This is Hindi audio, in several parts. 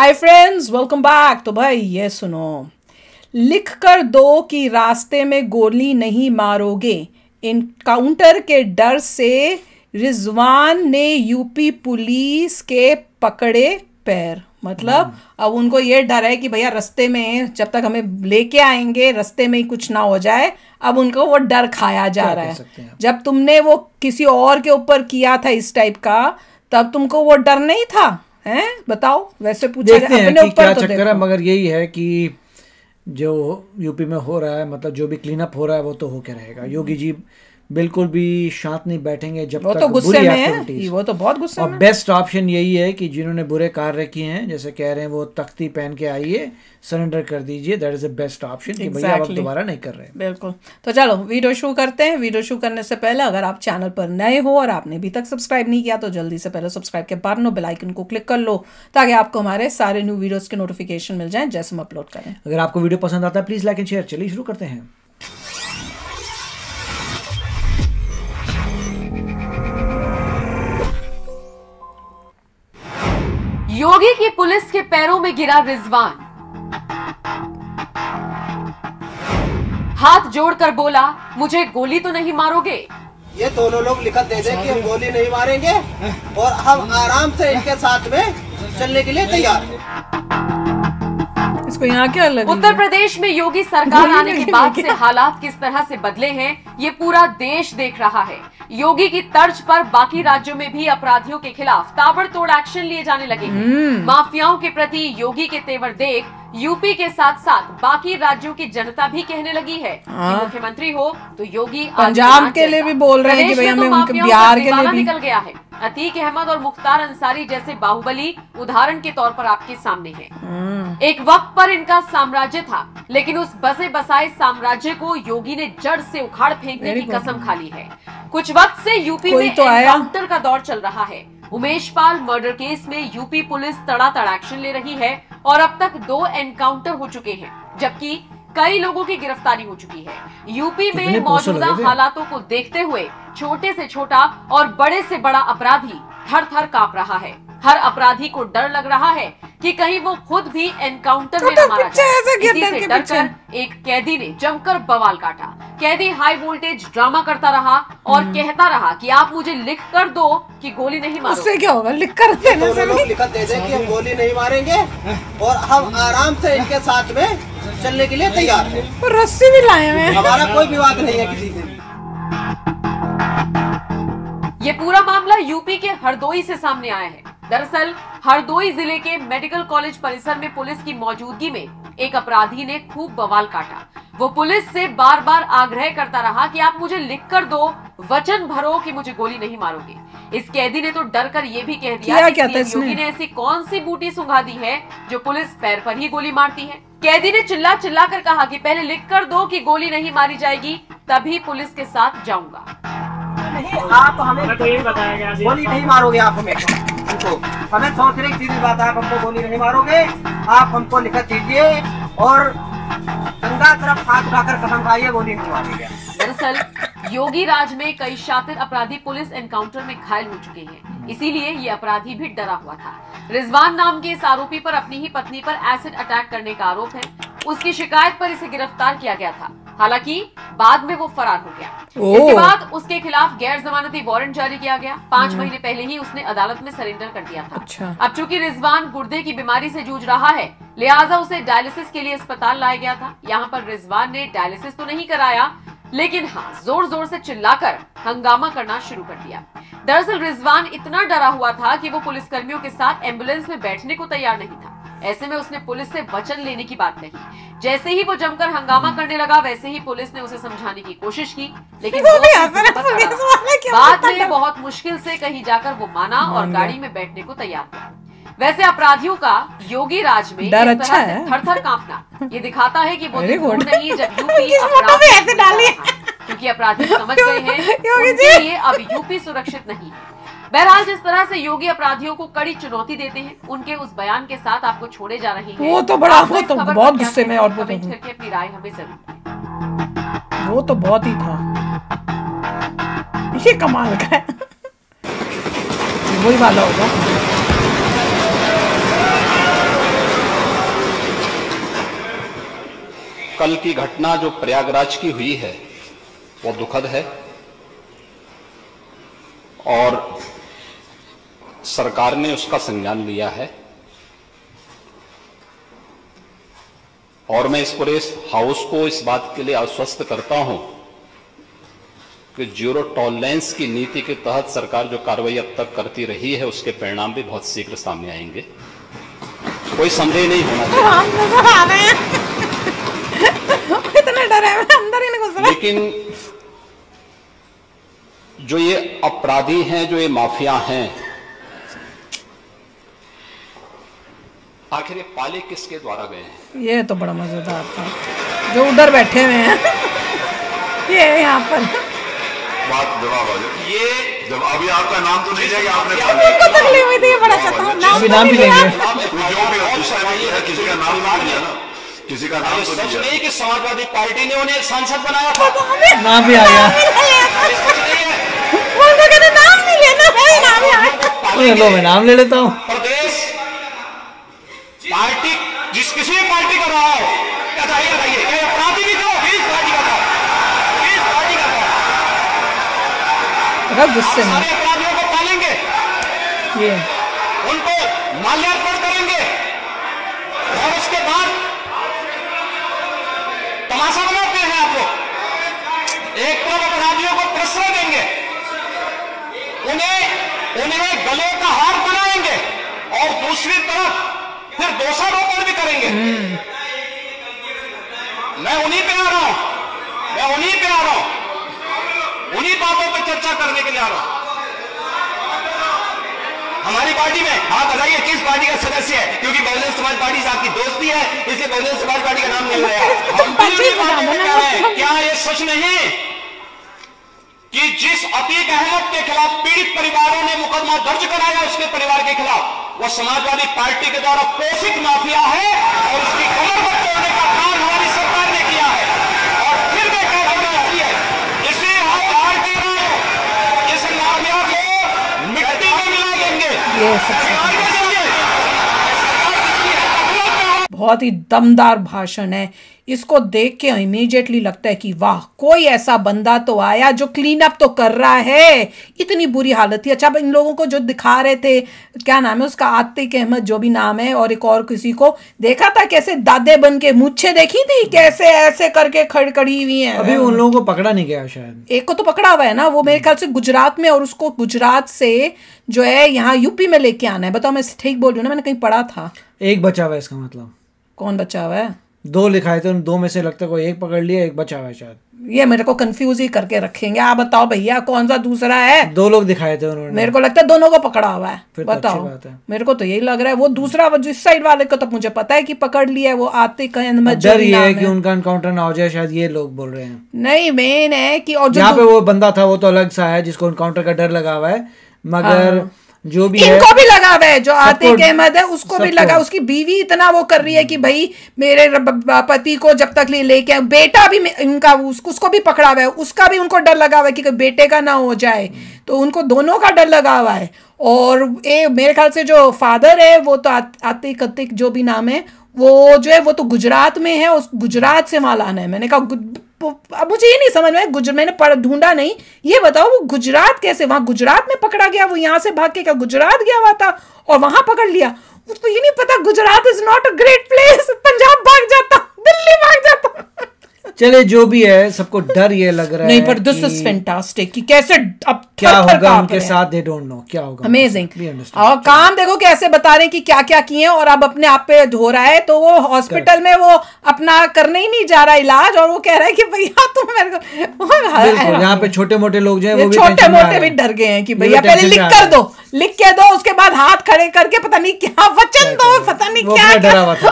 Hi friends, welcome back. तो भाई ये सुनो, लिख कर दो कि रास्ते में गोली नहीं मारोगे। इनकाउंटर के डर से रिजवान ने यूपी पुलिस के पकड़े पैर। मतलब अब उनको ये डर है कि भैया रास्ते में जब तक हमें लेके आएंगे रास्ते में ही कुछ ना हो जाए। अब उनको वो डर खाया जा रहा है। जब तुमने वो किसी और के ऊपर किया था इस टाइप का, तब तुमको वो डर नहीं था? हैं बताओ। वैसे पूछा अपने ऊपर क्या तो चक्कर है, मगर यही है कि जो यूपी में हो रहा है, मतलब जो भी क्लीन अप हो रहा है वो तो होके रहेगा। योगी जी बिल्कुल भी शांत नहीं बैठेंगे जब तक बुरी एक्टिविटीज। वो तो बहुत गुस्से में। और बेस्ट ऑप्शन यही है कि जिन्होंने बुरे कार्य किए हैं, जैसे कह रहे हैं वो तख्ती पहन के आइए, सरेंडर कर दीजिए। That is the best option कि भैया आप दोबारा नहीं कर रहे। बिल्कुल। तो चलो वीडियो शुरू करते हैं। वीडियो शुरू करने से पहले अगर आप चैनल पर नए हो और आपने अभी तक सब्सक्राइब नहीं किया तो जल्दी से पहले सब्सक्राइब के बटन और बेल आइकन को क्लिक कर लो, ताकि आपको हमारे सारे न्यू वीडियोस के नोटिफिकेशन मिल जाएं जैसे हम अपलोड करें। अगर आपको वीडियो पसंद आता है प्लीज लाइक एंड शेयर। चलिए शुरू करते हैं। योगी की पुलिस के पैरों में गिरा रिजवान, हाथ जोड़कर बोला मुझे गोली तो नहीं मारोगे। ये दोनों लोग लिखत दे दे कि हम गोली नहीं मारेंगे और हम आराम से इनके साथ में चलने के लिए तैयार हैं। इसको यहाँ क्या लगा? उत्तर प्रदेश में योगी सरकार आने के बाद से हालात किस तरह से बदले हैं ये पूरा देश देख रहा है। योगी की तर्ज पर बाकी राज्यों में भी अपराधियों के खिलाफ ताबड़तोड़ एक्शन लिए जाने लगे हैं। माफियाओं के प्रति योगी के तेवर देख यूपी के साथ साथ बाकी राज्यों की जनता भी कहने लगी है कि मुख्यमंत्री हो तो योगी। पंजाब के लिए भी बोल रहे हैं कि भैया उनके बिहार के लिए भी निकल गया है। अतीक अहमद और मुख्तार अंसारी जैसे बाहुबली उदाहरण के तौर पर आपके सामने हैं। एक वक्त पर इनका साम्राज्य था, लेकिन उस बसे बसाए साम्राज्य को योगी ने जड़ से उखाड़ फेंकने की कसम खा ली है। कुछ वक्त से यूपी में एनकाउंटर का दौर चल रहा है। उमेश पाल मर्डर केस में यूपी पुलिस तड़ातड़ एक्शन ले रही है और अब तक 2 एनकाउंटर हो चुके हैं, जबकि कई लोगों की गिरफ्तारी हो चुकी है। यूपी में मौजूदा हालातों को देखते हुए छोटे से छोटा और बड़े से बड़ा अपराधी थर थर कांप रहा है। हर अपराधी को डर लग रहा है कि कहीं वो खुद भी एनकाउंटर में न मारा जाए। इसी से डरकर एक कैदी ने जमकर बवाल काटा। कैदी हाई वोल्टेज ड्रामा करता रहा और कहता रहा कि आप मुझे लिख कर दो कि गोली नहीं मारोगे। उससे क्या होगा? लिख कर देने से लोग लिखत दे दे कि हम गोली नहीं मारेंगे और हम आराम से इनके साथ में चलने के लिए तैयार हैं। रस्सी भी लाए हैं। हमारा कोई विवाद नहीं है किसी से। ये पूरा मामला यूपी के हरदोई से सामने आया है। दरअसल हरदोई जिले के मेडिकल कॉलेज परिसर में पुलिस की मौजूदगी में एक अपराधी ने खूब बवाल काटा। वो पुलिस से बार बार आग्रह करता रहा कि आप मुझे लिख कर दो, वचन भरो कि मुझे गोली नहीं मारोगे। इस कैदी ने तो डर कर ये भी कह दिया कि योगी ने ऐसी कौन सी बूटी सुंघा दी है जो पुलिस पैर पर ही गोली मारती है। कैदी ने चिल्ला चिल्ला कर कहा कि पहले लिख कर दो कि गोली नहीं मारी जाएगी, तभी पुलिस के साथ जाऊंगा। आप हमें तो ये बताया गया गोली नहीं मारोगे आप हमें। हमें सोचने की सीधी बात है, आप हमको गोली नहीं मारोगे। आप हमको लिखत दीजिए और गंगा तरफ हाथ उठाकर कसम खाइए गोली नहीं मारेंगे। दरअसल योगी राज में कई शातिर अपराधी पुलिस एनकाउंटर में घायल हो चुके हैं, इसीलिए ये अपराधी भी डरा हुआ था। रिजवान नाम के इस आरोपी पर अपनी ही पत्नी पर एसिड अटैक करने का आरोप है। उसकी शिकायत पर इसे गिरफ्तार किया गया था, हालांकि बाद में वो फरार हो गया। इसके बाद उसके खिलाफ गैर जमानती वारंट जारी किया गया। 5 महीने पहले ही उसने अदालत में सरेंडर कर दिया था। अच्छा। अब चूंकि रिजवान गुर्दे की बीमारी से जूझ रहा है, लिहाजा उसे डायलिसिस के लिए अस्पताल लाया गया था। यहाँ पर रिजवान ने डायलिसिस तो नहीं कराया, लेकिन हाँ जोर जोर से चिल्लाकर हंगामा करना शुरू कर दिया। दरअसल रिजवान इतना डरा हुआ था कि वो पुलिसकर्मियों के साथ एम्बुलेंस में बैठने को तैयार नहीं था। ऐसे में उसने पुलिस से वचन लेने की बात कही। जैसे ही वो जमकर हंगामा करने लगा, वैसे ही पुलिस ने उसे समझाने की कोशिश की, लेकिन बाद में बहुत मुश्किल से कहीं जाकर वो माना और गाड़ी में बैठने को तैयार हुआ। वैसे अपराधियों का योगी राज में डर अच्छा है। थर थर कांपना ये दिखाता है कि वो दूर नहीं जब यूपी अपराधी, क्योंकि अपराधी समझ गए हैं उनके लिए अब यूपी सुरक्षित नहीं है। बहरहाल जिस तरह से योगी अपराधियों को कड़ी चुनौती देते हैं, उनके उस बयान के साथ आपको छोड़े जा रहे हैं। वो तो बड़ा, वो तो बहुत गुस्से में, और कमेंट करके अपनी राय हमें जरूर। वो तो बहुत ही था, ये कमाल का है। वही वाला होगा। कल की घटना जो प्रयागराज की हुई है वो दुखद है और सरकार ने उसका संज्ञान लिया है और मैं इस पूरे हाउस को इस बात के लिए आश्वस्त करता हूं कि जीरो टॉलरेंस की नीति के तहत सरकार जो कार्रवाई अब तक करती रही है उसके परिणाम भी बहुत शीघ्र सामने आएंगे, कोई संदेह नहीं होना चाहिए। इतना डर है, अंदर ही नहीं घुस रहा। लेकिन जो ये अपराधी हैं, जो ये माफिया हैं, आखिर ये पाले किसके द्वारा गए हैं? ये तो बड़ा मजेदार था, जो उधर बैठे हुए हैं ये यहाँ पर बात जवाब आ जाए। ये जब अभी आपका नाम तो नहीं लेगा, आपने तकलीफ हुई थी, ये बड़ा अच्छा था। नाम भी लेंगे, जो भी है किसी का नाम नहीं लिया ना, किसी का नाम तो सच नहीं कि समाजवादी पार्टी ने उन्हें सांसद बनाया था, नाम भी आ गया। नाम नहीं लेना है, नाम ही आया। लो मैं नाम ले लेता हूँ। प्रदेश पार्टी जिस किसी भी पार्टी का रहा हो, बताइए अपराधी भी तो किस पार्टी का था, किस पार्टी का था? गुस्से में सारे अपराधियों को पालेंगे, ये उनको माल्यार्पण करेंगे और उसके बाद तमाशा बनाते हैं आप लोग। एक तरफ अपराधियों को प्रश्रय देंगे, उन्हें गले का हार बनाएंगे और दूसरी तरफ फिर दोषारोपण भी करेंगे। मैं उन्हीं पे आ रहा हूं, उन्हीं बातों पर चर्चा करने के लिए आ रहा हूं। हमारी पार्टी में आप बताइए किस पार्टी का सदस्य है, क्योंकि बहुजन समाज पार्टी से आपकी दोस्ती है इसलिए बहुजन समाज पार्टी का नाम नहीं लिया। हम कह रहे हैं, क्या ये सच नहीं कि जिस अतीक अहमद के खिलाफ पीड़ित परिवारों ने मुकदमा दर्ज कराया उसके परिवार के खिलाफ, वो समाजवादी पार्टी के द्वारा पोषित माफिया है और उसकी कमर पर तोड़ने का काम हमारी सरकार ने किया है। और फिर मैं क्या करना चाहती है, इसे हम बाहर दे रहे हैं, इस माफिया को मिट्टी में मिला देंगे। बहुत ही दमदार भाषण है। इसको देख के इमीडिएटली लगता है कि वाह, कोई ऐसा बंदा तो आया जो क्लीन अप तो कर रहा है। इतनी बुरी हालत थी। अच्छा, इन लोगों को जो दिखा रहे थे, क्या नाम है उसका, आतिक अहमद जो भी नाम है, और एक और किसी को देखा था कैसे दादे बन के मूछें देखी थी कैसे ऐसे करके खड़ी हुई हैं। अभी उन लोगों को पकड़ा नहीं गया, शायद एक को तो पकड़ा हुआ है ना, वो मेरे ख्याल से गुजरात में, और उसको गुजरात से जो है यहाँ यूपी में लेके आना है। बताओ, मैं ठीक बोल रही हूँ ना? मैंने कहीं पढ़ा था। एक बचा हुआ है, इसका मतलब कौन बचा हुआ है? दो लिखाए थे, उन दो में से लगता है कोई एक पकड़ लिया, एक बचा हुआ है शायद। ये मेरे को कंफ्यूज ही करके रखेंगे। आप बताओ भैया, कौन सा दूसरा है? दो लोग दिखाए थे उन्होंने। मेरे को लगता है दोनों को पकड़ा हुआ है। फिर तो बताओ, अच्छी बात है। मेरे को तो यही लग रहा है। वो दूसरा जिस साइड वाले को तो मुझे पता है कि पकड़ लिया है, वो आतिक अहमद। डर ये है कि उनका एनकाउंटर ना हो जाए, शायद ये लोग बोल रहे हैं। नहीं, मेन है कि और जहाँ पे वो बंदा था वो तो अलग सा है जिसको एनकाउंटर का डर लगा हुआ है, मगर जो भी है इनको भी लगा हुआ है। जो आतिक अहमद है उसको भी लगा। उसकी बीवी इतना वो कर रही है कि भाई मेरे पति को जब तक लेके, बेटा भी इनका उसको भी पकड़ा हुआ है, उसका भी उनको डर लगा हुआ है कि बेटे का ना हो जाए, तो उनको दोनों का डर लगा हुआ है। और मेरे ख्याल से जो फादर है वो तो आतिक जो भी नाम है, वो जो है वो तो गुजरात में है, उस गुजरात से वहां लाना है। मैंने कहा अब मुझे ये नहीं समझ में, मैंने ढूंढा नहीं। ये बताओ वो गुजरात कैसे, वहां गुजरात में पकड़ा गया? वो यहाँ से भाग के क्या गुजरात गया हुआ था और वहां पकड़ लिया? उसको ये नहीं पता Gujarat is not a great place. Punjab भाग जाता, दिल्ली भाग जाता। चले जो भी है, सबको डर ये लग रहा है नहीं, पर दिस इज फैंटास्टिक कि कैसे अब क्या होगा उनके साथ, दे डोंट नो क्या होगा। अमेजिंग। और काम देखो कैसे बता रहे हैं कि क्या क्या किए, और अब अपने आप पे हो रहा है। तो वो हॉस्पिटल में वो अपना करने ही नहीं जा रहा इलाज, और वो कह रहा है कि भैया तुम मेरे को, यहाँ पे छोटे मोटे लोग जो है वो भी छोटे मोटे भी डर गए हैं कि भैया पहले लिख कर दो, लिख के दो, उसके बाद हाथ खड़े करके पता नहीं क्या वचन दो, पता नहीं क्या डरा हुआ था।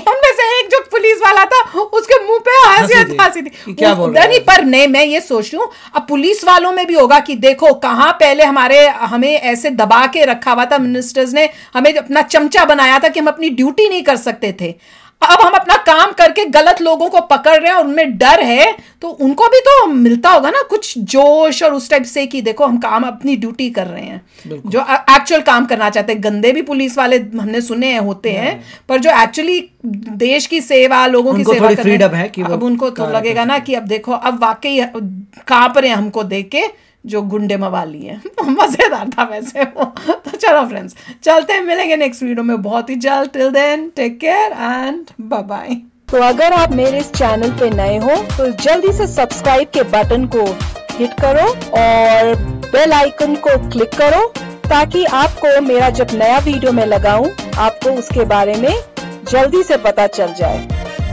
उनमें से एक जो पुलिस वाला था उसके मुंह पे हंसी थी। क्या बोल रहा है? पर नहीं, मैं ये सोच रही हूँ अब पुलिस वालों में भी होगा कि देखो कहाँ पहले हमें ऐसे दबा के रखा हुआ था, मिनिस्टर्स ने हमें अपना चमचा बनाया था कि हम अपनी ड्यूटी नहीं कर सकते थे। अब हम अपना काम करके गलत लोगों को पकड़ रहे हैं और उनमें डर है, तो उनको भी तो मिलता होगा ना कुछ जोश और उस टाइप से कि देखो हम काम अपनी ड्यूटी कर रहे हैं, जो एक्चुअल काम करना चाहते हैं। गंदे भी पुलिस वाले हमने सुने हैं होते हैं, पर जो एक्चुअली देश की सेवा, लोगों की सेवा कर रहे हैं, अब उनको तो लगेगा ना कि अब देखो अब वाकई कांप रहे हैं हमको देख के जो गुंडे मवाली है। मजेदार था वैसे वो। तो चलो फ्रेंड्स, चलते हैं, मिलेंगे नेक्स्ट वीडियो में बहुत ही जल्द। Till then take care and bye bye. तो अगर आप मेरे इस चैनल पे नए हो तो जल्दी से सब्सक्राइब के बटन को हिट करो और बेल आइकन को क्लिक करो, ताकि आपको मेरा जब नया वीडियो मैं लगाऊं आपको उसके बारे में जल्दी से पता चल जाए।